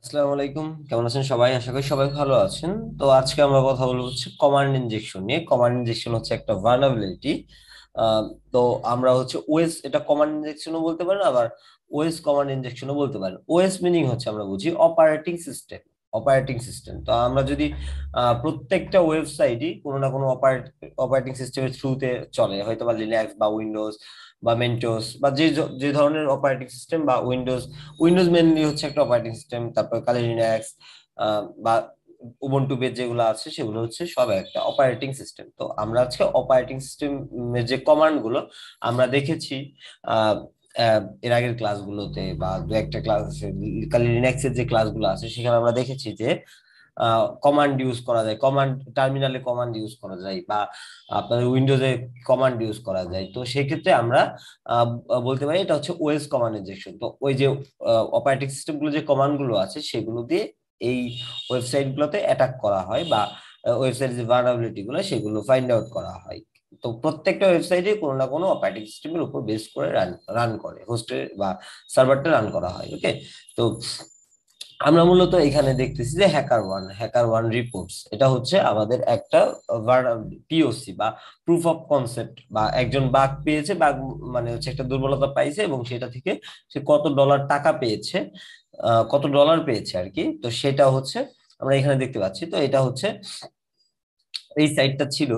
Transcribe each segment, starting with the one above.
আসসালামু আলাইকুম, কেমন আছেন সবাই? আশা করি সবাই ভালো আছেন। তো আজকে আমরা কথা বলবো হচ্ছে কমান্ড ইনজেকশন নিয়ে। কমান্ড ইনজেকশন হচ্ছে একটা ভালনারেবিলিটি। তো আমরা হচ্ছে ওএস, এটা কমান্ড ইনজেকশনও বলতে পারেন, আবার ওএস কমান্ড ইনজেকশনও বলতে পারেন। ওএস মিনিং হচ্ছে আমরা বুঝি অপারেটিং সিস্টেম। অপারেটিং সিস্টেম, তো আমরা যদি প্রত্যেকটা ওয়েবসাইটই কোনো না কোনো অপারেটিং সিস্টেমের থ্রুতে চলে, হয়তো বা লিনাক্স বা উইন্ডোজ বা মেন্টোস বা যে ধরনের অপারেটিং সিস্টেম বা উইন্ডোজ। উইন্ডোজ মেনলি হচ্ছে একটা অপারেটিং সিস্টেম, তারপর কালি লিনাক্স বা উবুন্টু বেস যেগুলো আছে সেগুলো হচ্ছে সব একটা অপারেটিং সিস্টেম। তো আমরা আজকে অপারেটিং সিস্টেমের যে কমান্ড গুলো আমরা দেখেছি আহ এর আগের ক্লাসগুলোতে বা দু একটা ক্লাস আছে, কালি লিনাক্সের যে ক্লাসগুলো আছে সেখানে আমরা দেখেছি যে কমান্ড ইউজ করা যায়, কমান্ড টার্মিনালে কমান্ড ইউজ করা যায়, বা আপনাদের উইন্ডোজে কমান্ড ইউজ করা যায়। তো সেক্ষেত্রে আমরা আহ, বলতে পারি এটা হচ্ছে ওএস কমান্ড ইনজেকশন। তো ওই যে অপারেটিং সিস্টেম গুলো যে কমান্ড গুলো আছে সেগুলো দিয়ে এই ওয়েবসাইট গুলোতে অ্যাটাক করা হয়, বা ওয়েবসাইট যে ভালনারেবিলিটি গুলো সেগুলো ফাইন্ড আউট করা হয়। তো প্রত্যেকটা ওয়েবসাইটে কোনো না কোনো অপারেটিং সিস্টেমের উপর বেস করে রান রান করে, হোস্টে বা সার্ভারটা রান করা হয়। ওকে, তো আমরা মূলত এখানে দেখতেছি যে হ্যাকার ওয়ান রিপোর্টস, এটা হচ্ছে আমাদের একটা পিওসি বা প্রুফ অফ কনসেপ্ট, বা একজন বাগ পেয়েছে, বাগ মানে হচ্ছে একটা দুর্বলতা পাইছে এবং সেটা থেকে সে কত ডলার টাকা পেয়েছে, কত ডলার পেয়েছে আর কি। তো সেটা হচ্ছে আমরা এখানে দেখতে পাচ্ছি। তো এটা হচ্ছে এই সাইটটা ছিল,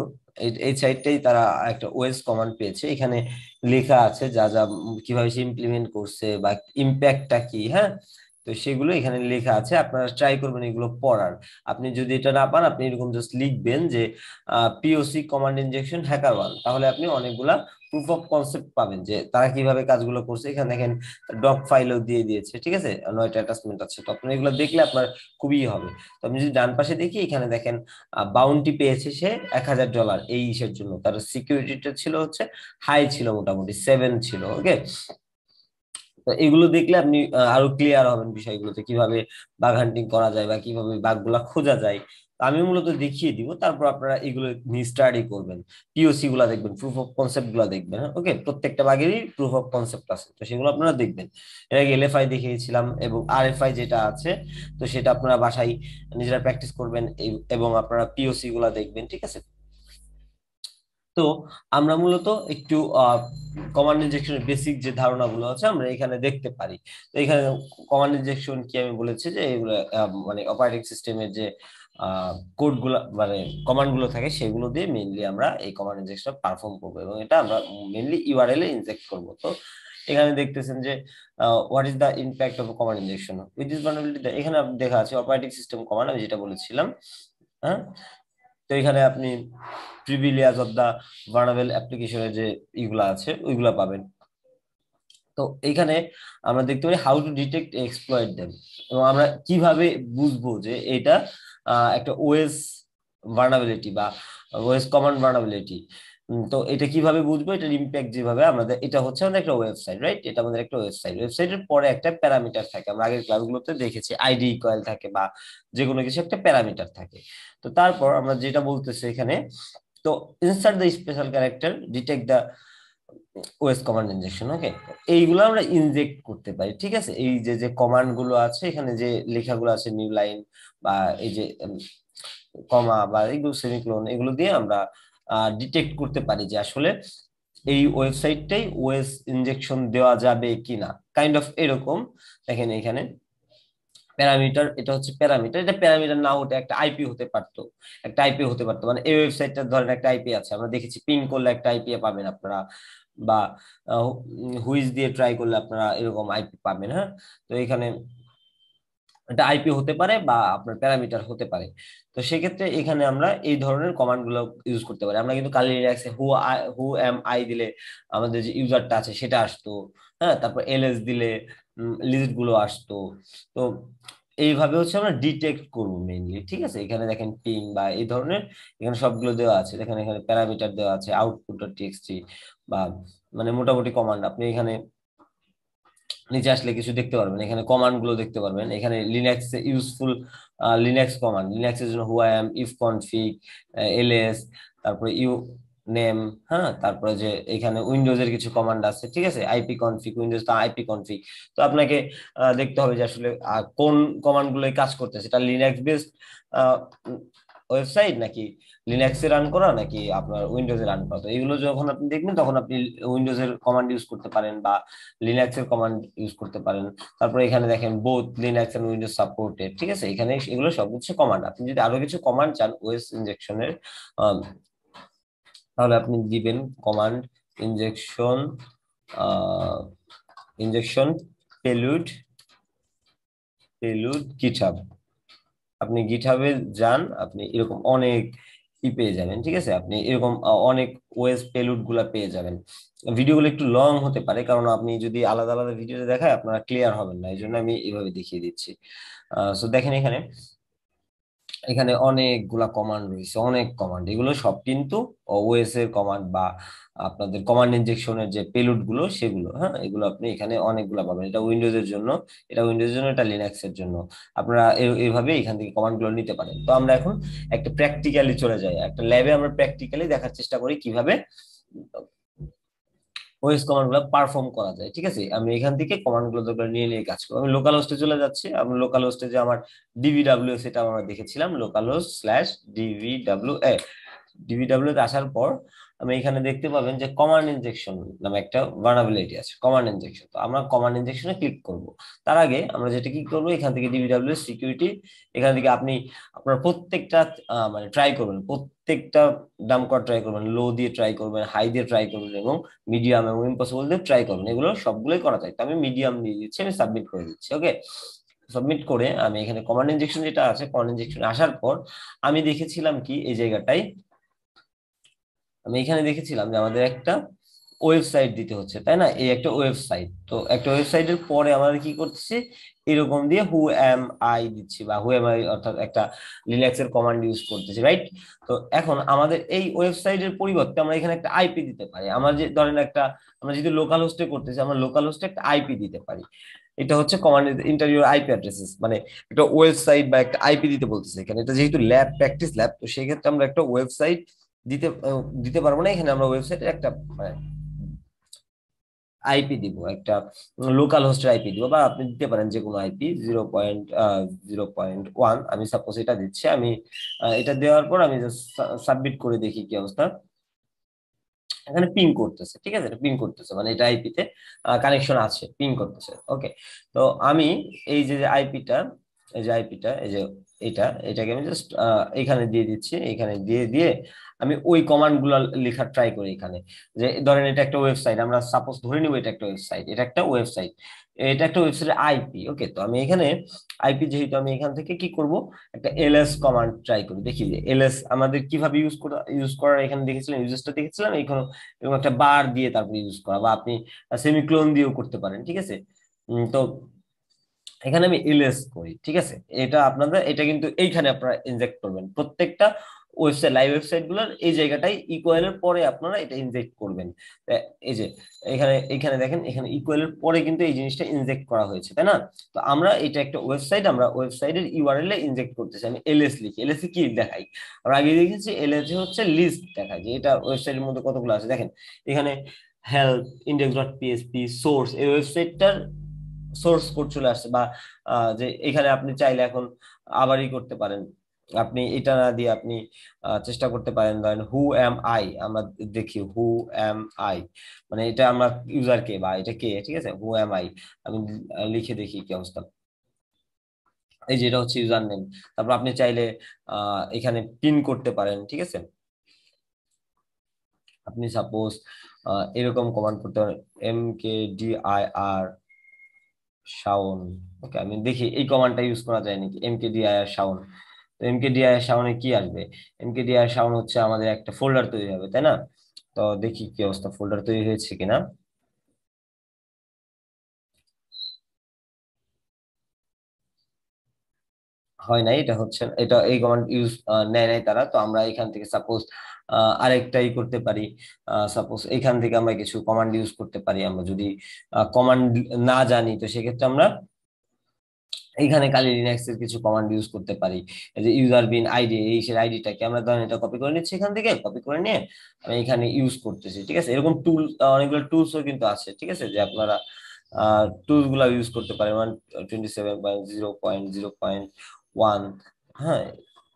এই সাইটটাই তারা একটা ওএস কমান্ড পেয়েছে। এখানে লেখা আছে যা যা কিভাবে সে ইমপ্লিমেন্ট করছে বা ইম্প্যাক্টটা কি। হ্যাঁ, তো সেগুলো এখানে লেখা আছে, আপনারা ট্রাই করবেন এগুলো পড়ার। আপনি যদি এটা না পান, আপনি এরকম জাস্ট লিখবেন যে পিওসি কমান্ড ইনজেকশন হ্যাকার 1, তাহলে আপনি অনেকগুলা প্রুফ অফ কনসেপ্ট পাবেন যে তারা কিভাবে কাজগুলো করছে। এখানে দেখেন ডক ফাইলও দিয়ে দিয়েছে, ঠিক আছে, 9টা অ্যাটাচমেন্ট আছে। তো আপনি এগুলো দেখলে আপনার খুবই হবে। তো আপনি যদি ডান পাশে দেখি, এখানে দেখেন বাউন্টি পেয়েছে সে $1000 এই ইসের জন্য। তার সিকিউরিটিটা ছিল হচ্ছে হাই, ছিল মোটামুটি 7 ছিল। ওকে, তো এগুলো দেখলে আপনি আরো ক্লিয়ার হবেন বিষয়গুলোতে, কিভাবে বাগ হান্টিং করা যায় বা কিভাবে বাগগুলা খোঁজা যায়। তো আমি মূলত দেখিয়ে দিব, তারপর আপনারা এগুলো নিয়ে স্টাডি করবেন, পিওসি গুলা দেখবেন, প্রুফ অফ কনসেপ্ট গুলা দেখবেন। ওকে, প্রত্যেকটা বাগেরই প্রুফ অফ কনসেপ্ট আছে, তো সেগুলো আপনারা দেখবেন। এর আগে এলএফআই দেখিয়েছিলাম এবং আরএফআই যেটা আছে, তো সেটা আপনারা বাসায় নিজেরা প্র্যাকটিস করবেন এবং আপনারা পিওসি গুলা দেখবেন, ঠিক আছে। তো আমরা মূলত একটু কমান্ড ইনজেকশনের বেসিক যে ধারণাগুলো আছে আমরা এখানে দেখতে পারি। তো এখানে কমান্ড ইনজেকশন কি আমি বলেছি যে এগুলো মানে অপারেটিং সিস্টেমের যে কোড গুলো মানে কমান্ড গুলো থাকে সেগুলো দিয়ে মেইনলি আমরা এই কমান্ড ইনজেকশন পারফর্ম করবো, এবং এটা আমরা মেইনলি ইউআরএল এ ইনজেক্ট করবো। তো এখানে দেখতেছেন যে what is the impact of command injection with this vulnerability. এখানে দেখা আছে অপারেটিং সিস্টেম কমান্ড, আমি যেটা বলেছিলাম। হ্যাঁ, তো এখানে আপনি প্রিভিলিয়াস অফ দা ভার্নারেবল অ্যাপ্লিকেশনের যে ইগুলা আছে ওইগুলা পাবেন। তো এইখানে আমরা দেখতে পারি how to detect exploit them, এবং আমরা কিভাবে বুঝবো যে এটা একটা ওএস ভার্নাবিলিটি বা ওএস কমান্ড ভার্নাবিলিটি। তো এটা কিভাবে বুঝবো, এটার ইম্প্যাক্ট যেভাবে আমাদের, এটা হচ্ছে আমাদের একটা ওয়েবসাইট, রাইট? এটা আমাদের একটা ওয়েবসাইট, ওয়েবসাইটের পরে একটা প্যারামিটার থাকে, আমরা আগের ক্লাসগুলোতে দেখেছি আইডি ইকুয়াল থাকে বা যে কোনো কিছু একটা প্যারামিটার থাকে। তো তারপর আমরা যেটা বলতেছি এখানে, তো insert the special character detect the OS command injection. Okay, এইগুলো আমরা ইনজেক্ট করতে পারি, ঠিক আছে। এই যে যে কমান্ড গুলো আছে এখানে, যে লেখাগুলো আছে নিউ লাইন বা এই যে কমা বা এগুলো সেমিকোলন, এগুলো দিয়ে আমরা ডিটেক্ট করতে পারি যে আসলে এই ওয়েবসাইটটাই ওএস ইনজেকশন দেওয়া যাবে কিনা, কাইন্ড অফ এরকম। দেখেন এখানে প্যারামিটার, এটা হচ্ছে প্যারামিটার, এটা প্যারামিটার না হতে একটা আইপি হতে পারতো, একটা আইপি হতে পারতো। মানে এই ওয়েবসাইটটা ধরেন একটা আইপি আছে, আমরা দেখেছি পিং করলে একটা আইপি পাবেন আপনারা, বা হুইজ দিয়ে ট্রাই করলে আপনারা এরকম আইপি পাবেন। হ্যাঁ, তো এখানে এটা আইপি হতে পারে বা আপনার প্যারামিটার হতে পারে। তো সেক্ষেত্রে এখানে আমরা এই ধরনের কমান্ড গুলো ইউজ করতে পারি। আমরা কিন্তু কালি লিনাক্সে হু এম আই দিলে আমাদের যে ইউজারটা আছে সেটা আসতো। হ্যাঁ, তারপর এলএস দিলে লিস্ট গুলো আসতো। তো এইভাবে হচ্ছে আমরা ডিটেক্ট করবো মেইনলি, ঠিক আছে। এখানে দেখেন পিং বা এই ধরনের, এখানে সবগুলো দেওয়া আছে। দেখেন এখানে প্যারামিটার দেওয়া আছে, আউটপুট ডট টিএক্সটি বা মানে মোটামুটি কমান্ড আপনি এখানে নিচে আসলে কিছু দেখতে পারবেন। এখানে কমান্ড গুলো দেখতে পারবেন। এখানে লিনাক্স ইউজফুল লিনাক্স কমান্ড, লিনাক্সের জন্য হুআইএম, ইফ কনফিগ, এলএস, তারপরে নেম, হ্যাঁ, তারপরে যে এখানে উইন্ডোজের কিছু কমান্ড আছে, ঠিক আছে, আইপি কনফিগ, উইন্ডোজ তো আইপি কনফিগ। তো আপনাকে দেখতে হবে যে আসলে কোন কমান্ড গুলোই কাজ করতেছে, এটা লিনাক্স বেসড ওয়েবসাইট নাকি লিনাক্সে রান করা নাকি আপনার উইন্ডোজে রান করা। তো এগুলো যখন আপনি দেখবেন তখন আপনি উইন্ডোজের কমান্ড ইউজ করতে পারেন বা লিনাক্সের কমান্ড ইউজ করতে পারেন। তারপরে এখানে দেখেন both Linux and Windows supported, ঠিক আছে, এখানে এগুলো সব হচ্ছে কমান্ড। আপনি যদি আরো কিছু কমান্ড চান ওএস ইনজেকশনের, তাহলে আপনি দিবেন কমান্ড ইনজেকশন, ইনজেকশন পেলুড, গিটহাব। আপনি গিটহাবে যান, আপনি এরকম অনেক পেয়ে যাবেন, ঠিক আছে, আপনি এরকম অনেক ওএস পেলুড গুলা পেয়ে যাবেন। ভিডিওগুলো একটু লং হতে পারে, কারণ আপনি যদি আলাদা আলাদা ভিডিওতে দেখায় আপনারা ক্লিয়ার হবেন না, এই জন্য আমি এইভাবে দেখিয়ে দিচ্ছি। সো দেখেন এখানে, এখানে অনেকগুলা কমান্ড রয়েছে, অনেক কমান্ড, এগুলো সব কিন্তু ওএস এর কমান্ড বা আপনাদের কমান্ড ইনজেকশনের যে পেলুড গুলো সেগুলো, হ্যাঁ, এগুলো আপনি এখানে অনেকগুলা পাবেন। এটা উইন্ডোজের জন্য, এটা উইন্ডোজের জন্য, এটা লিনাক্স এর জন্য। আপনারা এইভাবে এখান থেকে কমান্ড গুলো নিতে পারেন। তো আমরা এখন একটা প্র্যাকটিক্যালি চলে যাই, একটা ল্যাবে আমরা প্র্যাকটিক্যালি দেখার চেষ্টা করি কিভাবে ওএস কমান্ড গুলো পারফর্ম করা যায়, ঠিক আছে। আমি এখান থেকে কমান্ড গুলো দরকার নিয়ে নিয়ে কাজ করবো। আমি লোকাল হোস্টে চলে যাচ্ছি। আমি লোকাল হোস্টে যে আমার ডিভিডাব্লিউ সেটা আমরা দেখেছিলাম, লোকাল হোস্ট স্ল্যাশ ডিভিডাব্লিউ ডিভিডাব্লিউ তে আসার পর আমি এখানে দেখতে পাবেন যে কমান্ড ইনজেকশন নামে একটা ভালনারেবিলিটি আছে, কমান্ড ইনজেকশন। তো আমরা কমান্ড ইনজেকশনে ক্লিক করব। তার আগে আমরা যেটা কি করবো, এখান থেকে ডিভিডাব্লিউ সিকিউরিটি, এখান থেকে আপনি আপনার প্রত্যেকটা মানে ট্রাই করবেন, প্রত্যেকটা ডাম্প করা ট্রাই করবেন, লো দিয়ে ট্রাই করবেন, হাই দিয়ে ট্রাই করবেন এবং মিডিয়াম এবং ইম্পসিবল দিয়ে ট্রাই করবেন। এগুলো সবগুলোই করা যায়। তো আমি মিডিয়াম দিয়ে দিচ্ছি, আমি সাবমিট করে দিচ্ছি। ওকে, সাবমিট করে আমি এখানে কমান্ড ইনজেকশন যেটা আছে, কমান্ড ইনজেকশন আসার পর আমি দেখেছিলাম কি এই জায়গাটায়, আমি এখানে দেখেছিলাম যে আমাদের একটা ওয়েবসাইট দিতে হচ্ছে, তাই না, এই একটা ওয়েবসাইট। তো একটা ওয়েবসাইটের পরে আমাদের কি করতেছি, এরকম দিয়ে হু এম আই দিচ্ছি বা হু এম আই, অর্থাৎ একটা লিনাক্স এর কমান্ড ইউজ করতেছি, রাইট। তো এখন আমাদের এই ওয়েবসাইটের পরিবর্তে আমরা এখানে একটা আইপি দিতে পারি। আমার যে ধরেন একটা, আমরা যদি লোকাল হোস্টে করতেছি, আমরা লোকাল হোস্টে একটা আইপি দিতে পারি। এটা হচ্ছে কমান্ড ইন্টারিয়র আইপি অ্যাড্রেসেস, মানে একটা ওয়েবসাইট বা একটা আইপি দিতে বলতেছে এখানে। এটা যেহেতু ল্যাব, প্র্যাকটিস ল্যাব, তো সেই ক্ষেত্রে আমরা একটা ওয়েবসাইট দিতে দিতে পারবো না। এখানে আমরা ওয়েবসাইটের একটা মানে আইপি দিব, একটা লোকাল হোস্টের আইপি দিব, বা আপনি দিতে পারেন যে কোনো আইপি 0.0.1। আমি সাপোজ এটা দিচ্ছি। আমি এটা দেওয়ার পর আমি সাবমিট করে দেখি কি অবস্থা। এখানে পিং করতেছে, ঠিক আছে, এটা পিং করতেছে, মানে এটা আইপিতে কানেকশন আছে, পিং করতেছে। ওকে, তো আমি এই যে আইপিটা, এই যে আইপিটা, এই যে এটাকে আমি জাস্ট এখানে দিয়ে দিচ্ছি। এখানে দিয়ে দিয়ে আমি ওই কমান্ড গুলো লেখার ট্রাই করি এখানে। যে ধরেন এটা একটা ওয়েবসাইট, আমরা সাপোজ ধরে নিব এটা একটা ওয়েবসাইট, এটা একটা ওয়েবসাইট, এটা একটা ওয়েবসাইটের আইপি। ওকে, তো আমি এখানে আইপি যেহেতু, আমি এখান থেকে কি করব, একটা এলএস কমান্ড ট্রাই করি, দেখি যে এলএস আমাদের কিভাবে ইউজ করার এখানে দেখেছিলাম, ইউজেসটা দেখেছিলাম এখানে, এবং একটা বার দিয়ে তারপর ইউজ করা, বা আপনি সেমিক্লোন দিয়েও করতে পারেন, ঠিক আছে। তো এখানে আমি এলএস করি, ঠিক আছে। এটা আপনাদের, এটা কিন্তু এইখানে আপনারা ইনজেক্ট করবেন প্রত্যেকটা ওয়েবসাইট, লাইভ ওয়েবসাইট গুলোর এই জায়গাটাই ইকুয়ালের পরে আপনারা এটা ইনজেক্ট করবেন। এই যে এখানে, এখানে দেখেন, এখানে ইকুয়ালের পরে কিন্তু এই জিনিসটা ইনজেক্ট করা হয়েছে, তাই না। তো আমরা এটা একটা ওয়েবসাইট, আমরা ওয়েবসাইটের ইউআরএল এ ইনজেক্ট করতেছি। আমি এলএস লিখি, এলএস কি দেখাই, আমরা আগে দেখেছি এলএস হচ্ছে লিস্ট দেখায় যে এটা ওয়েবসাইটের মধ্যে কতগুলো আছে। দেখেন এখানে help, index dot PSP, source, এই ওয়েবসাইটটার সোর্স কোড চলে আসছে, বা যে এখানে আপনি চাইলে এখন আবারই করতে পারেন। আপনি এটা না দিয়ে আপনি চেষ্টা করতে পারেন, ধরেন হু এম আই, আমরা দেখি হু এম আই, মানে এটা আমরা ইউজার কে বা এটা কে, ঠিক আছে, হু এম আই। আমি লিখে দেখি কি অবস্থা। এই যে এটা হচ্ছে ইউজার নেম। তারপর আপনি চাইলে এখানে পিন করতে পারেন, ঠিক আছে। আপনি সাপোজ এরকম কমান্ড করতে পারেন, এম কে ডি আই আর শাওন। ওকে, আমি দেখি এই কমান্ডটা ইউজ করা যায় নাকি, এমকেডিআইআর শাওন। তো এমকেডিআইআর শাওনে কি আসবে, এমকেডিআইআর শাওন হচ্ছে আমাদের একটা ফোল্ডার তৈরি হবে, তাই না। তো দেখি কি অবস্থা, ফোল্ডার তৈরি হয়েছে কিনা। হয় নাই, এটা হচ্ছে, এটা এই কমান্ড ইউজ নেয় নাই তারা। তো আমরা এখান থেকে সাপোজ আরেকটাই করতে পারি। সাপোজ এখান থেকে আমরা কিছু কমান্ড ইউজ করতে পারি। আমরা যদি কমান্ড না জানি, তো সেক্ষেত্রে আমরা এইখানে কালি লিনাক্স এর কিছু কমান্ড ইউজ করতে পারি। এই যে ইউজার বিন আইডি, এই সেই আইডিটাকে আমরা ধরেন এটা কপি করে নিচ্ছি, এখান থেকে কপি করে নিয়ে আমি এখানে ইউজ করতেছি, ঠিক আছে। এরকম টুল অনেকগুলো টুলসও কিন্তু আছে, ঠিক আছে, যে আপনারা টুলস গুলা ইউজ করতে পারেন। 127.0.0.1, হ্যাঁ,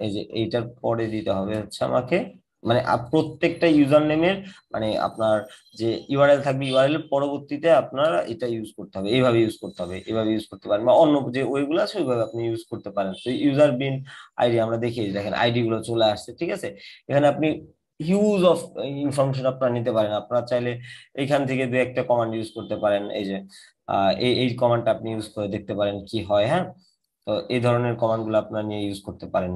এই যে এইটার পরে দিতে হবে হচ্ছে আমাকে, মানে প্রত্যেকটা ইউজার নেমের মানে আপনার যে ইউআরএল থাকবে, ইউআরএল এর পরবর্তীতে আপনারা এটা ইউজ করতে হবে, এইভাবে ইউজ করতে হবে, এইভাবে ইউজ করতে পারেন, বা অন্য যে ওইগুলো আছে ওইভাবে আপনি ইউজ করতে পারেন। তো ইউজার বিন আইডি আমরা দেখি, দেখেন আইডি গুলো চলে আসছে, ঠিক আছে। এখানে আপনি হিউজ অফ ইনফরমেশন আপনারা নিতে পারেন। আপনারা চাইলে এইখান থেকে দু একটা কমান্ড ইউজ করতে পারেন। এই যে এই কমান্ডটা আপনি ইউজ করে দেখতে পারেন কি হয়, হ্যাঁ। তো এই ধরনের কমান্ড গুলো আপনারা নিয়ে ইউজ করতে পারেন।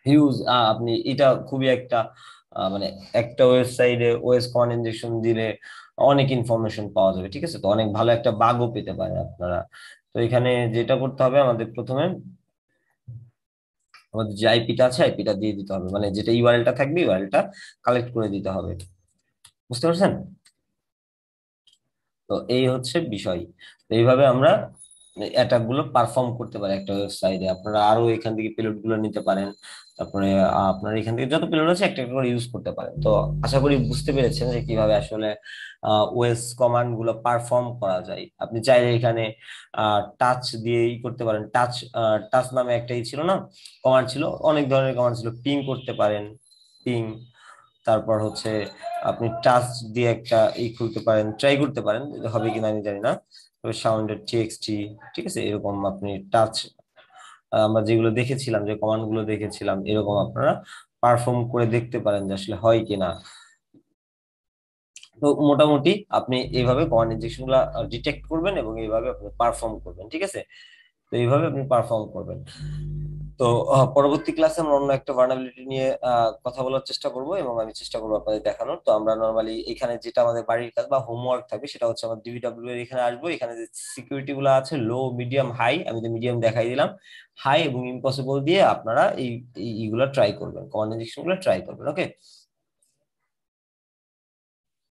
হিউজ, আপনি এটা খুবই একটা মানে একটা ওয়েবসাইটে ওএস কমান্ড ইনজেকশন দিলে অনেক ইনফরমেশন পাওয়া যাবে, ঠিক আছে। তো অনেক ভালো একটা বাগও পেতে পারেন আপনারা। তো এখানে যেটা করতে হবে আমাদের প্রথমে, আমাদের যে আইপিটা আছে আইপিটা দিয়ে দিতে হবে, মানে যেটা ইউআরএলটা থাকবে ইউআরএলটা কালেক্ট করে দিতে হবে, বুঝতে পারছেন? তো এই হচ্ছে বিষয়। তো এইভাবে আমরা অ্যাটাক গুলো পারফর্ম করতে পারি একটা ওয়েবসাইটে। আপনারা আরো এখান থেকে পেলোড গুলো নিতে পারেন। তারপরে আপনারা এখান থেকে যত পেলোড আছে একটা একটা করে ইউজ করতে পারেন। তো আশা করি বুঝতে পেরেছেন যে কিভাবে আসলে ওএস কমান্ড গুলো পারফর্ম করা যায়। আপনি চাইলে এখানে টাচ দিয়ে ই করতে পারেন। টাচ টাচ নামে একটাই ছিল না, কমান্ড ছিল, অনেক ধরনের কমান্ড ছিল। পিং করতে পারেন, পিং। তারপর হচ্ছে আপনি টাচ দিয়ে একটা খুলতে পারেন, ট্রাই করতে পারেন, হবে কিনা আমি জানি না। তবে সাউন্ডের টিএক্সটি, ঠিক আছে, এরকম আপনি টাচ, আমরা যেগুলো দেখেছিলাম, যে কমান্ড গুলো দেখেছিলাম, এরকম আপনারা পারফর্ম করে দেখতে পারেন যে আসলে হয় কিনা। তো মোটামুটি আপনি এইভাবে কমান্ড ইনজেকশন গুলা ডিটেক্ট করবেন এবং এইভাবে আপনি পারফর্ম করবেন, ঠিক আছে। তো এইভাবে আপনি পারফর্ম করবেন। তো পরবর্তী ক্লাসে আমরা অন্য একটা ভার্নাবিলিটি নিয়ে কথা বলার চেষ্টা করব, এবং আমি চেষ্টা করবো আপনাদের দেখানোর। তো আমরা নর্মালি এখানে যেটা আমাদের বাড়ির কাজ বা হোমওয়ার্ক থাকবে সেটা হচ্ছে আমার ডিবিডব্লিউ এর এখানে আসবো। এখানে যে সিকিউরিটি গুলো আছে, লো, মিডিয়াম, হাই, আমি তো মিডিয়াম দেখাই দিলাম। হাই এবং ইম্পসিবল দিয়ে আপনারা এইগুলো ট্রাই করবেন, কমান্ড ইনজেকশন গুলো ট্রাই করবেন, ওকে।